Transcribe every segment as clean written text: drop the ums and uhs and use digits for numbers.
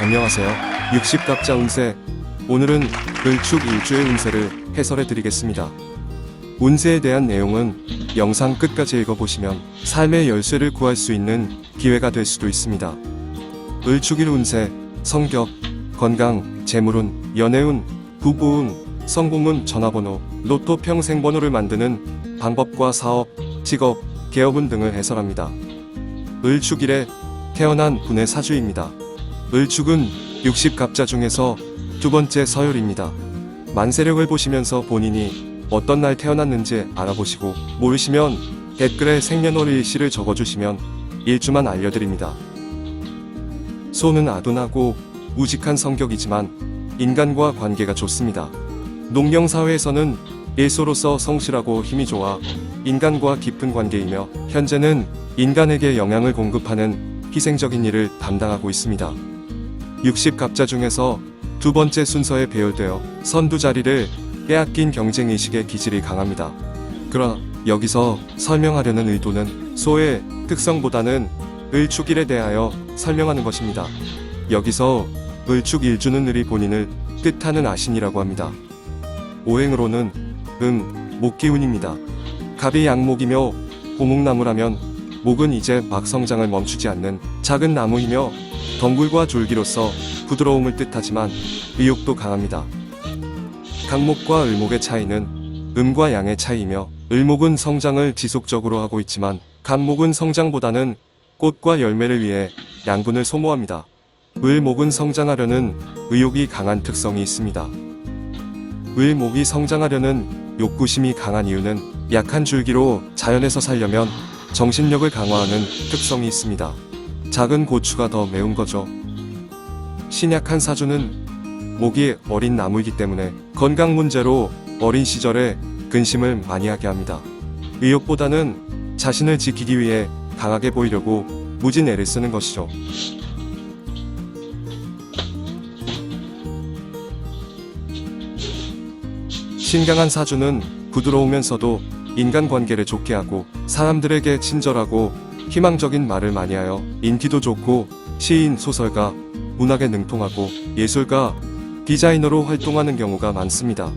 안녕하세요. 60갑자 운세. 오늘은 을축 일주의 운세를 해설해 드리겠습니다. 운세에 대한 내용은 영상 끝까지 읽어보시면 삶의 열쇠를 구할 수 있는 기회가 될 수도 있습니다. 을축일 운세, 성격, 건강, 재물운, 연애운, 부부운, 성공운, 전화번호, 로또 평생번호를 만드는 방법과 사업, 직업, 개업운 등을 해설합니다. 을축일에 태어난 분의 사주입니다. 을축은 60갑자 중에서 두 번째 서열입니다. 만세력을 보시면서 본인이 어떤 날 태어났는지 알아보시고 모르시면 댓글에 생년월일 일시를 적어주시면 일주만 알려드립니다. 소는 아둔하고 우직한 성격이지만 인간과 관계가 좋습니다. 농경사회에서는 일소로서 성실하고 힘이 좋아 인간과 깊은 관계이며 현재는 인간에게 영향을 공급하는 희생적인 일을 담당하고 있습니다. 60갑자 중에서 두 번째 순서에 배열되어 선두 자리를 빼앗긴 경쟁의식의 기질이 강합니다. 그러나 여기서 설명하려는 의도는 소의 특성보다는 을축일에 대하여 설명하는 것입니다. 여기서 을축 일주는 을이 본인을 뜻하는 아신이라고 합니다. 오행으로는 목기운입니다. 갑이 양목이며 고목나무라면 목은 이제 막 성장을 멈추지 않는 작은 나무이며 덩굴과 줄기로서 부드러움을 뜻하지만 의욕도 강합니다. 강목과 을목의 차이는 음과 양의 차이이며 을목은 성장을 지속적으로 하고 있지만 간목은 성장보다는 꽃과 열매를 위해 양분을 소모합니다. 을목은 성장하려는 의욕이 강한 특성이 있습니다. 을목이 성장하려는 욕구심이 강한 이유는 약한 줄기로 자연에서 살려면 정신력을 강화하는 특성이 있습니다. 작은 고추가 더 매운 거죠. 신약한 사주는 목이 어린 나무이기 때문에 건강 문제로 어린 시절에 근심을 많이 하게 합니다. 의욕보다는 자신을 지키기 위해 강하게 보이려고 무진 애를 쓰는 것이죠. 신강한 사주는 부드러우면서도 인간관계를 좋게 하고 사람들에게 친절하고 희망적인 말을 많이 하여 인기도 좋고 시인, 소설가, 문학에 능통하고 예술가, 디자이너로 활동하는 경우가 많습니다.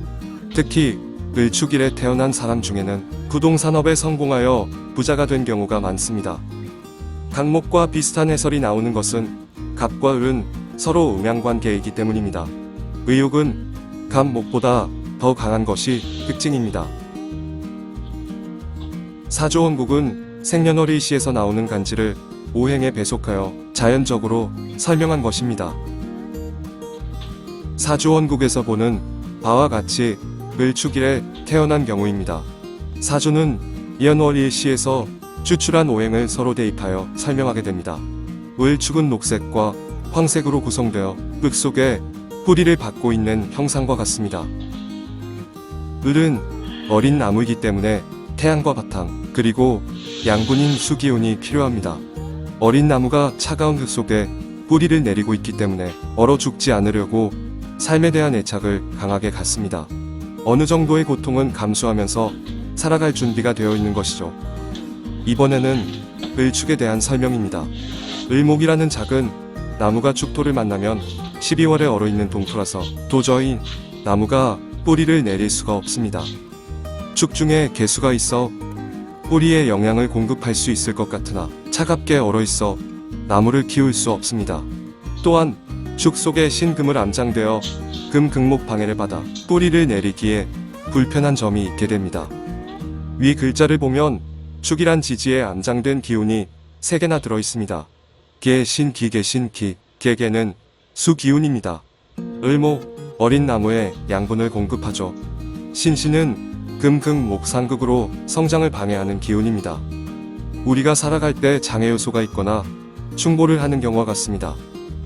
특히 을축일에 태어난 사람 중에는 부동산업에 성공하여 부자가 된 경우가 많습니다. 강목과 비슷한 해설이 나오는 것은 갑과 을은 서로 음양관계이기 때문입니다. 의욕은 갑목보다 더 강한 것이 특징입니다. 사주원국은 생년월일 시에서 나오는 간지를 오행에 배속하여 자연적으로 설명한 것입니다. 사주원국에서 보는 바와 같이 을축일에 태어난 경우입니다. 사주는 연월일 시에서 추출한 오행을 서로 대입하여 설명하게 됩니다. 을축은 녹색과 황색으로 구성되어 흙 속에 뿌리를 받고 있는 형상과 같습니다. 을은 어린 나무이기 때문에 태양과 바탕, 그리고 양분인 수기운이 필요합니다. 어린 나무가 차가운 흙 속에 뿌리를 내리고 있기 때문에 얼어 죽지 않으려고 삶에 대한 애착을 강하게 갖습니다. 어느 정도의 고통은 감수하면서 살아갈 준비가 되어 있는 것이죠. 이번에는 을축에 대한 설명입니다. 을목이라는 작은 나무가 축토를 만나면 12월에 얼어있는 동토라서 도저히 나무가 뿌리를 내릴 수가 없습니다. 축 중에 개수가 있어 뿌리에 영양을 공급할 수 있을 것 같으나 차갑게 얼어있어 나무를 키울 수 없습니다. 또한 축 속에 신금을 암장되어 금극목 방해를 받아 뿌리를 내리기에 불편한 점이 있게 됩니다. 위 글자를 보면 축이란 지지에 암장된 기운이 3개나 들어있습니다. 개, 신, 기, 개, 신, 기, 개개는 수기운입니다. 을목, 어린 나무에 양분을 공급하죠. 신신은 금극목 상극으로 성장을 방해하는 기운입니다. 우리가 살아갈 때 장애 요소가 있거나 충고를 하는 경우와 같습니다.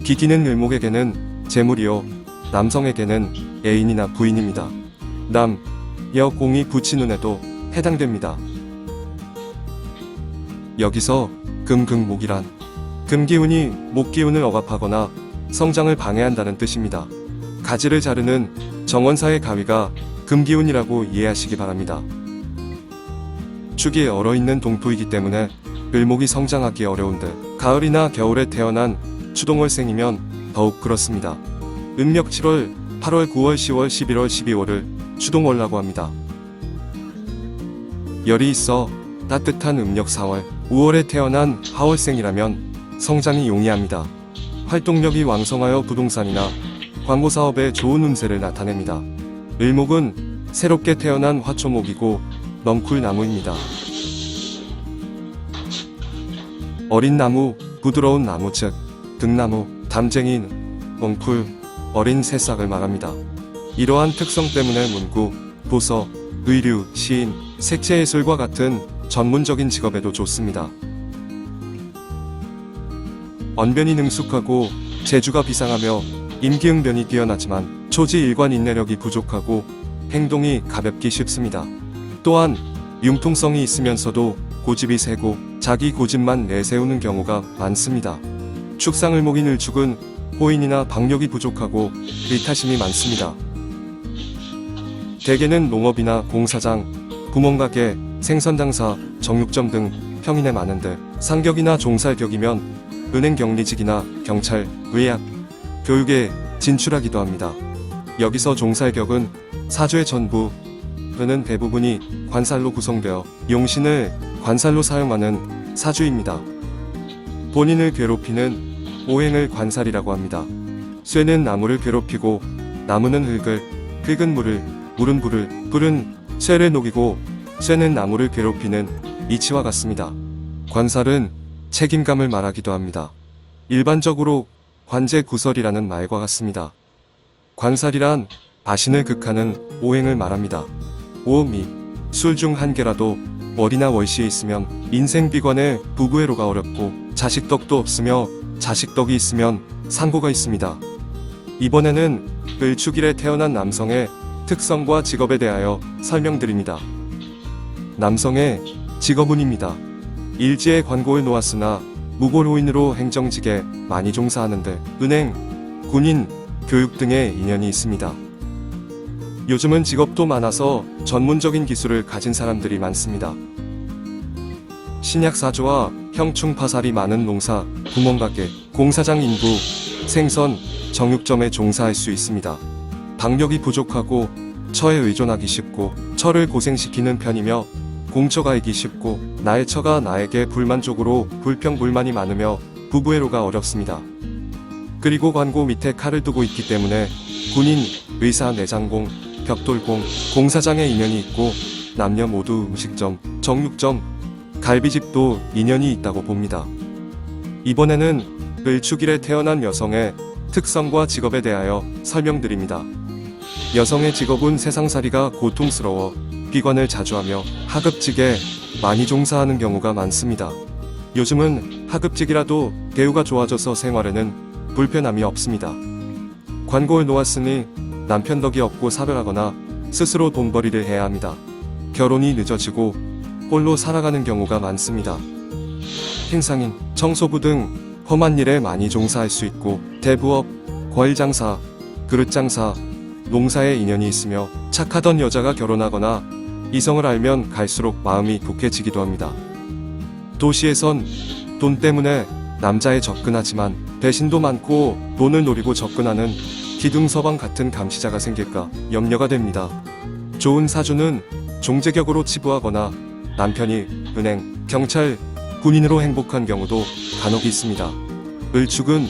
기기는 을목에게는 재물이요, 남성에게는 애인이나 부인입니다. 남, 여, 공이 부친운에도 해당됩니다. 여기서 금극목이란 금기운이 목기운을 억압하거나 성장을 방해한다는 뜻입니다. 가지를 자르는 정원사의 가위가 금기운이라고 이해하시기 바랍니다. 축이 얼어있는 동토이기 때문에 을목이 성장하기 어려운데 가을이나 겨울에 태어난 추동월생이면 더욱 그렇습니다. 음력 7월, 8월, 9월, 10월, 11월, 12월을 추동월라고 합니다. 열이 있어 따뜻한 음력 4월, 5월에 태어난 하월생이라면 성장이 용이합니다. 활동력이 왕성하여 부동산이나 광고사업에 좋은 운세를 나타냅니다. 을목은 새롭게 태어난 화초목이고 넝쿨나무입니다. 어린 나무, 부드러운 나무 즉 등나무, 담쟁이, 넝쿨, 어린 새싹을 말합니다. 이러한 특성 때문에 문구, 도서, 의류, 시인, 색채예술과 같은 전문적인 직업에도 좋습니다. 언변이 능숙하고 재주가 비상하며 임기응변이 뛰어나지만 초지일관 인내력이 부족하고 행동이 가볍기 쉽습니다. 또한 융통성이 있으면서도 고집이 세고 자기 고집만 내세우는 경우가 많습니다. 축상을목인 을축은 호인이나 박력이 부족하고 비타심이 많습니다. 대개는 농업이나 공사장, 구멍가게, 생선장사, 정육점 등 평인에 많은데 상격이나 종살격이면 은행 경리직이나 경찰, 의학, 교육에 진출하기도 합니다. 여기서 종살격은 사주의 전부, 는 대부분이 관살로 구성되어 용신을 관살로 사용하는 사주입니다. 본인을 괴롭히는 오행을 관살이라고 합니다. 쇠는 나무를 괴롭히고 나무는 흙을, 흙은 물을, 물은 불을, 불은 쇠를 녹이고 쇠는 나무를 괴롭히는 이치와 같습니다. 관살은 책임감을 말하기도 합니다. 일반적으로 관제구설이라는 말과 같습니다. 관살이란 바신을 극하는 오행을 말합니다. 오미, 술 중 한 개라도 월이나 월시에 있으면 인생 비관에 부부애로가 어렵고 자식덕도 없으며 자식덕이 있으면 상고가 있습니다. 이번에는 을축일에 태어난 남성의 특성과 직업에 대하여 설명드립니다. 남성의 직업운입니다. 일지에 관고를 놓았으나 무골호인으로 행정직에 많이 종사하는데 은행, 군인, 교육 등의 인연이 있습니다. 요즘은 직업도 많아서 전문적인 기술을 가진 사람들이 많습니다. 신약사주와 형충파살이 많은 농사, 구멍가게, 공사장 인부, 생선, 정육점에 종사할 수 있습니다. 박력이 부족하고 처에 의존하기 쉽고 처를 고생시키는 편이며 공처가 이기 쉽고 나의 처가 나에게 불만족으로 불평불만이 많으며 부부애로가 어렵습니다. 그리고 관고 밑에 칼을 두고 있기 때문에 군인, 의사, 내장공, 벽돌공, 공사장에 인연이 있고 남녀 모두 음식점, 정육점, 갈비집도 인연이 있다고 봅니다. 이번에는 을축일에 태어난 여성의 특성과 직업에 대하여 설명드립니다. 여성의 직업은 세상살이가 고통스러워 비관을 자주 하며 하급직에 많이 종사하는 경우가 많습니다. 요즘은 하급직이라도 대우가 좋아져서 생활에는 불편함이 없습니다. 관고를 놓았으니 남편 덕이 없고 사별하거나 스스로 돈벌이를 해야 합니다. 결혼이 늦어지고 홀로 살아가는 경우가 많습니다. 행상인, 청소부 등 험한 일에 많이 종사할 수 있고 대부업, 과일장사, 그릇장사, 농사에 인연이 있으며 착하던 여자가 결혼하거나 이성을 알면 갈수록 마음이 독해지기도 합니다. 도시에선 돈 때문에 남자에 접근하지만 배신도 많고 돈을 노리고 접근하는 기둥서방 같은 감시자가 생길까 염려가 됩니다. 좋은 사주는 종제격으로 치부하거나 남편이 은행, 경찰, 군인으로 행복한 경우도 간혹 있습니다. 을축은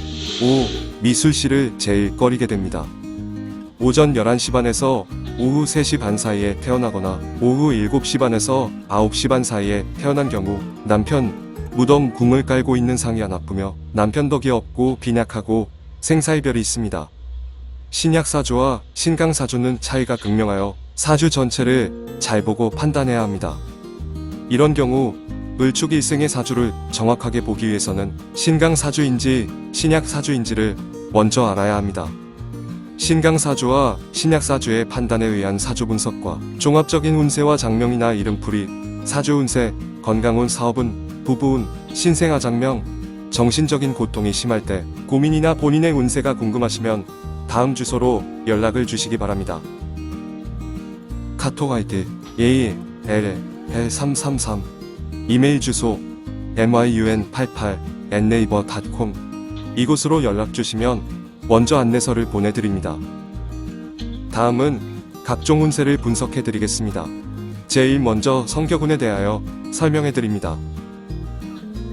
미술시를 제일 꺼리게 됩니다. 오전 11시 반에서 오후 3시 반 사이에 태어나거나 오후 7시 반에서 9시 반 사이에 태어난 경우 남편, 무덤 궁을 깔고 있는 상이 나쁘며 남편 덕이 없고 빈약하고 생사이별이 있습니다. 신약사주와 신강사주는 차이가 극명하여 사주 전체를 잘 보고 판단해야 합니다. 이런 경우 을축 일생의 사주를 정확하게 보기 위해서는 신강사주인지 신약사주인지를 먼저 알아야 합니다. 신강사주와 신약사주의 판단에 의한 사주 분석과 종합적인 운세와 장명이나 이름풀이, 사주운세, 건강운, 사업운, 부부운, 신생아장명, 정신적인 고통이 심할 때 고민이나 본인의 운세가 궁금하시면 다음 주소로 연락을 주시기 바랍니다. 카톡 아이디 ALL333 이메일 주소 myun88@naver.com 이곳으로 연락 주시면 먼저 안내서를 보내드립니다. 다음은 각종 운세를 분석해 드리겠습니다. 제일 먼저 성격운에 대하여 설명해 드립니다.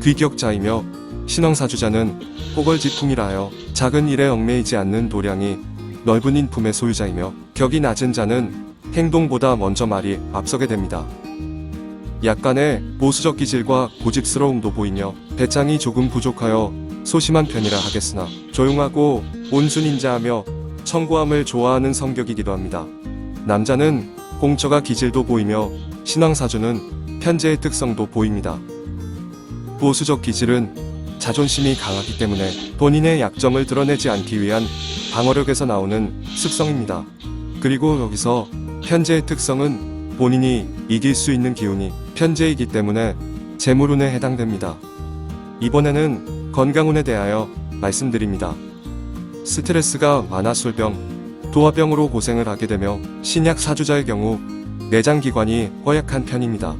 귀격자이며 신왕사주자는 호걸지풍이라 하여 작은 일에 얽매이지 않는 도량이 넓은 인품의 소유자이며 격이 낮은 자는 행동보다 먼저 말이 앞서게 됩니다. 약간의 보수적 기질과 고집스러움도 보이며 배짱이 조금 부족하여 소심한 편이라 하겠으나 조용하고 온순인자하며 청고함을 좋아하는 성격이기도 합니다. 남자는 공처가 기질도 보이며 신왕사주는 편재의 특성도 보입니다. 보수적 기질은 자존심이 강하기 때문에 본인의 약점을 드러내지 않기 위한 방어력에서 나오는 습성입니다. 그리고 여기서 편재의 특성은 본인이 이길 수 있는 기운이 편재이기 때문에 재물운에 해당됩니다. 이번에는 건강운에 대하여 말씀드립니다. 스트레스가 많아 술병, 도화병으로 고생을 하게 되며 신약 사주자의 경우 내장기관이 허약한 편입니다.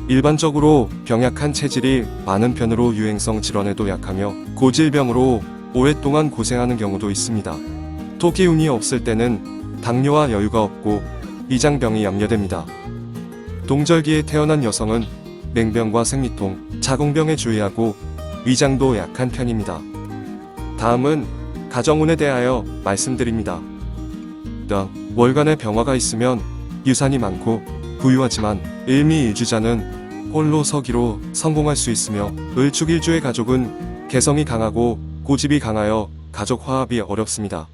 일반적으로 병약한 체질이 많은 편으로 유행성 질환에도 약하며 고질병으로 오랫동안 고생하는 경우도 있습니다. 토기운이 없을 때는 당뇨와 여유가 없고 위장병이 염려됩니다. 동절기에 태어난 여성은 냉병과 생리통, 자궁병에 주의하고 위장도 약한 편입니다. 다음은 가정운에 대하여 말씀드립니다. 월간의 병화가 있으면 유산이 많고 부유하지만 일미일주자는 홀로 서기로 성공할 수 있으며 을축일주의 가족은 개성이 강하고 고집이 강하여 가족 화합이 어렵습니다.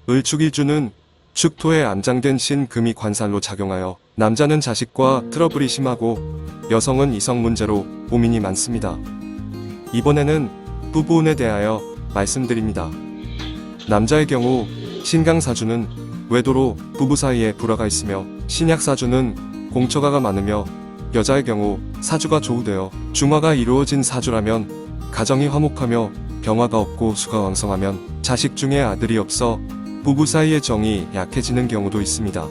을축일주는 축토에 암장된 신금이 관살로 작용하여 남자는 자식과 트러블이 심하고 여성은 이성 문제로 고민이 많습니다. 이번에는 부부운에 대하여 말씀드립니다. 남자의 경우 신강사주는 외도로 부부 사이에 불화가 있으며 신약사주는 공처가가 많으며 여자의 경우 사주가 조우되어 중화가 이루어진 사주라면 가정이 화목하며 병화가 없고 수가 왕성하면 자식 중에 아들이 없어 부부 사이의 정이 약해지는 경우도 있습니다.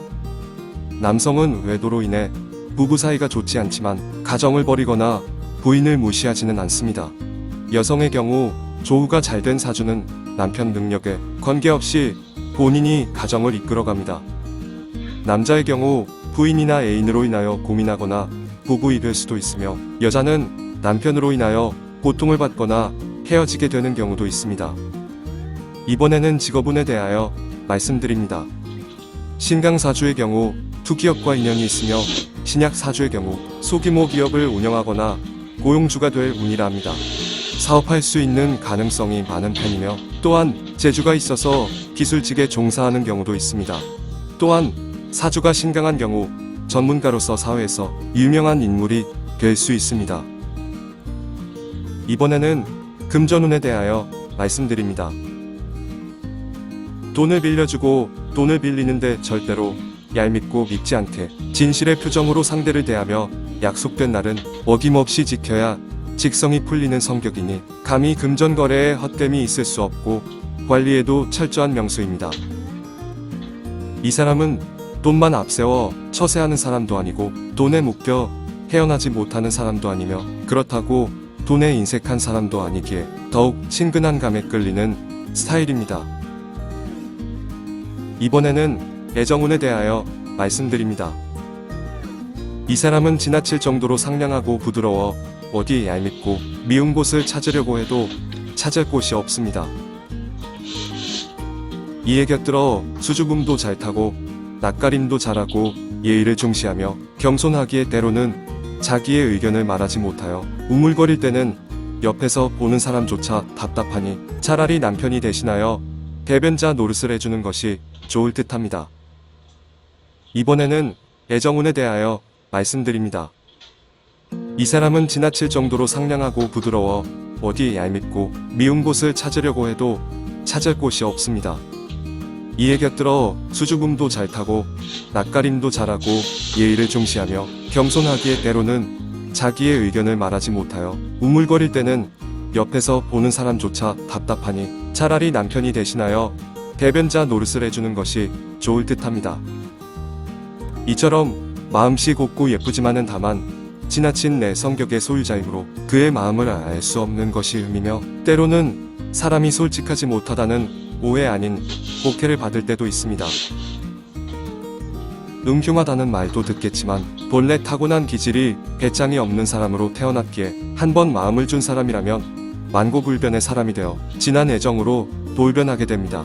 남성은 외도로 인해 부부 사이가 좋지 않지만 가정을 버리거나 부인을 무시하지는 않습니다. 여성의 경우 조우가 잘된 사주는 남편 능력에 관계없이 본인이 가정을 이끌어갑니다. 남자의 경우 부인이나 애인으로 인하여 고민하거나 부부이 될 수도 있으며 여자는 남편으로 인하여 고통을 받거나 헤어지게 되는 경우도 있습니다. 이번에는 직업운에 대하여 말씀드립니다. 신강사주의 경우 투기업과 인연이 있으며 신약사주의 경우 소규모 기업을 운영하거나 고용주가 될 운이라 합니다. 사업할 수 있는 가능성이 많은 편이며 또한 재주가 있어서 기술직에 종사하는 경우도 있습니다. 또한 사주가 신강한 경우 전문가로서 사회에서 유명한 인물이 될 수 있습니다. 이번에는 금전운에 대하여 말씀드립니다. 돈을 빌려주고 돈을 빌리는데 절대로 얄밉고 믿지 않게 진실의 표정으로 상대를 대하며 약속된 날은 어김없이 지켜야 직성이 풀리는 성격이니 감히 금전거래에 헛됨이 있을 수 없고 관리에도 철저한 명수입니다. 이 사람은 돈만 앞세워 처세하는 사람도 아니고 돈에 묶여 헤어나지 못하는 사람도 아니며 그렇다고 돈에 인색한 사람도 아니기에 더욱 친근한 감에 끌리는 스타일입니다. 이번에는 애정운에 대하여 말씀드립니다. 이 사람은 지나칠 정도로 상냥하고 부드러워 어디 얄밉고 미운 곳을 찾으려고 해도 찾을 곳이 없습니다. 이에 곁들어 수줍음도 잘 타고 낯가림도 잘하고 예의를 중시하며 겸손하기에 때로는 자기의 의견을 말하지 못하여 우물거릴 때는 옆에서 보는 사람조차 답답하니 차라리 남편이 대신하여 대변자 노릇을 해주는 것이 좋을 듯합니다. 이번에는 애정운에 대하여 말씀드립니다. 이 사람은 지나칠 정도로 상냥하고 부드러워 어디 얄밉고 미운 곳을 찾으려고 해도 찾을 곳이 없습니다. 이에 곁들어 수줍음도 잘 타고 낯가림도 잘하고 예의를 중시하며 겸손하기에 때로는 자기의 의견을 말하지 못하여 우물거릴 때는 옆에서 보는 사람조차 답답하니 차라리 남편이 대신하여 대변자 노릇을 해주는 것이 좋을 듯합니다. 이처럼 마음씨 곱고 예쁘지만은 다만 지나친 내 성격의 소유자이므로 그의 마음을 알 수 없는 것이 흠이며, 때로는 사람이 솔직하지 못하다는 오해 아닌 혹해를 받을 때도 있습니다. 흉하다는 말도 듣겠지만 본래 타고난 기질이 배짱이 없는 사람으로 태어났기에 한번 마음을 준 사람이라면 만고불변의 사람이 되어 진한 애정으로 돌변하게 됩니다.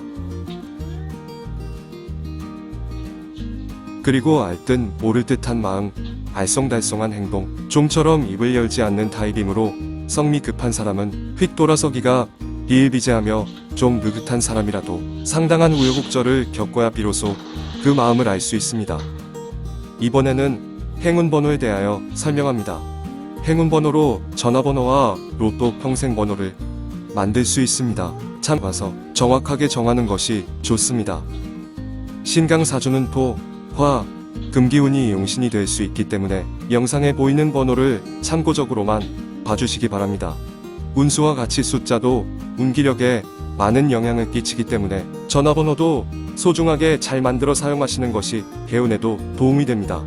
그리고 알듯 모를 듯한 마음, 알쏭달쏭한 행동, 좀처럼 입을 열지 않는 타입이므로 성미 급한 사람은 휙 돌아서기가 비일비재하며 좀 느긋한 사람이라도 상당한 우여곡절을 겪어야 비로소 그 마음을 알 수 있습니다. 이번에는 행운번호에 대하여 설명합니다. 행운번호로 전화번호와 로또 평생번호를 만들 수 있습니다. 참고서 정확하게 정하는 것이 좋습니다. 신강사주는 토, 화, 금기운이 용신이 될 수 있기 때문에 영상에 보이는 번호를 참고적으로만 봐주시기 바랍니다. 운수와 같이 숫자도 운기력에 많은 영향을 끼치기 때문에 전화번호도 소중하게 잘 만들어 사용하시는 것이 개운에도 도움이 됩니다.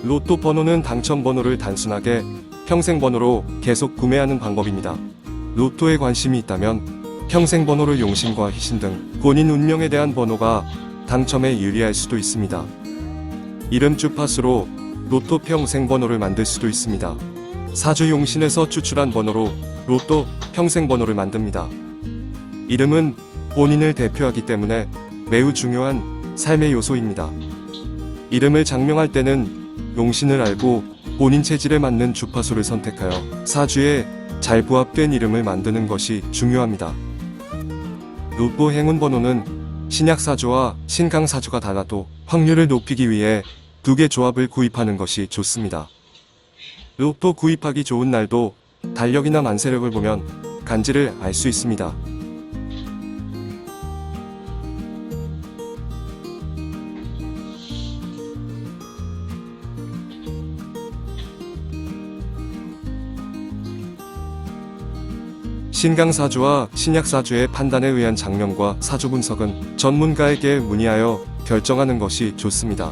로또 번호는 당첨번호를 단순하게 평생번호로 계속 구매하는 방법입니다. 로또에 관심이 있다면 평생번호를 용신과 희신 등 본인 운명에 대한 번호가 당첨에 유리할 수도 있습니다. 이름 주파수로 로또 평생번호를 만들 수도 있습니다. 사주 용신에서 추출한 번호로 로또 평생번호를 만듭니다. 이름은 본인을 대표하기 때문에 매우 중요한 삶의 요소입니다. 이름을 장명할 때는 용신을 알고 본인 체질에 맞는 주파수를 선택하여 사주에 잘 부합된 이름을 만드는 것이 중요합니다. 로또 행운번호는 신약사주와 신강사주가 달라도 확률을 높이기 위해 두 개 조합을 구입하는 것이 좋습니다. 로또 구입하기 좋은 날도 달력이나 만세력을 보면 간지를 알 수 있습니다. 신강사주와 신약사주의 판단에 의한 장명과 사주 분석은 전문가에게 문의하여 결정하는 것이 좋습니다.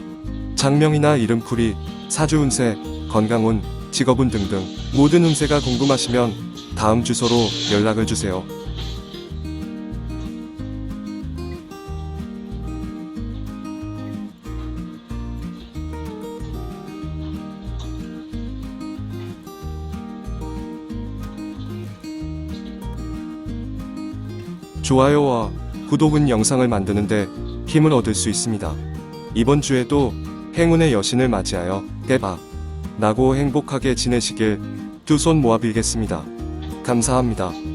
장명이나 이름풀이, 사주 운세, 건강운, 직업운 등등 모든 운세가 궁금하시면 다음 주소로 연락을 주세요. 좋아요와 구독은 영상을 만드는데 힘을 얻을 수 있습니다. 이번 주에도 행운의 여신을 맞이하여 대박 나고 행복하게 지내시길 두 손 모아 빌겠습니다. 감사합니다.